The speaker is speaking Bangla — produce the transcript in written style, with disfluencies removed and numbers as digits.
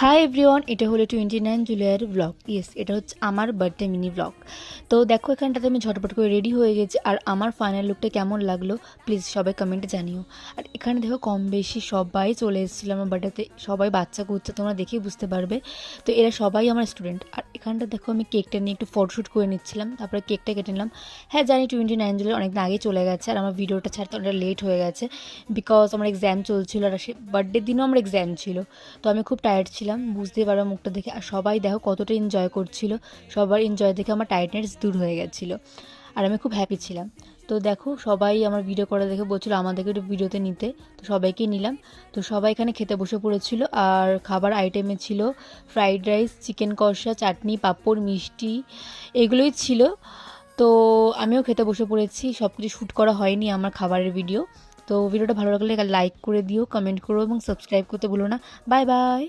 হাই এভরিওয়ান, এটা হলো 29 জুলাইয়ের ব্লগ। এটা হচ্ছে আমার বার্থডে মিনি ব্লগ। তো দেখো, এখানটাতে আমি ঝটপট করে রেডি হয়ে গেছি। আর আমার ফাইনাল লুকটা কেমন লাগলো প্লিজ সবাই কমেন্টে জানিও। আর এখানে দেখো কম বেশি সবাই চলে এসেছিলো আমার বার্থডেতে। সবাই বাচ্চা কুচ্চা, তোমরা দেখেই বুঝতে পারবে। তো এরা সবাই আমার স্টুডেন্ট। আর এখানটা দেখো আমি কেকটা নিয়ে একটু ফটোশ্যুট করে নিচ্ছিলাম, তারপরে কেকটা কেটে নিলাম। হ্যাঁ জানি 29 জুলাই অনেকদিন আগেই চলে গেছে, আর আমার ভিডিওটা ছাড়তে অনেকটা লেট হয়ে গেছে বিকজ আমার এক্সাম চলছিল। আর সে বার্থডের দিনও আমার এক্সাম ছিল। তো আমি খুব টায়ার্ড ছিলাম, বুঝতেই পারো মুখটা দেখে। আর সবাই দেখো কতটা এনজয় করছিল। সবার এনজয় দেখে আমার টায়ার্ডনেস দূর হয়ে গেছিলো, আর আমি খুব হ্যাপি ছিলাম। তো দেখো সবাই আমার ভিডিও করা দেখে বলছিল আমাদেরকে একটু ভিডিওতে নিতে, তো সবাইকেই নিলাম। তো সবাই এখানে খেতে বসে পড়েছিল। আর খাবার আইটেমে ছিল ফ্রাইড রাইস, চিকেন কষা, চাটনি, পাঁপড়, মিষ্টি, এগুলোই ছিল। তো আমিও খেতে বসে পড়েছি। সব কিছু শ্যুট করা হয়নি আমার খাবারের ভিডিও। তো ভিডিওটা ভালো লাগলে লাইক করে দিও, কমেন্ট করো এবং সাবস্ক্রাইব করতে ভুলো না। Bye bye.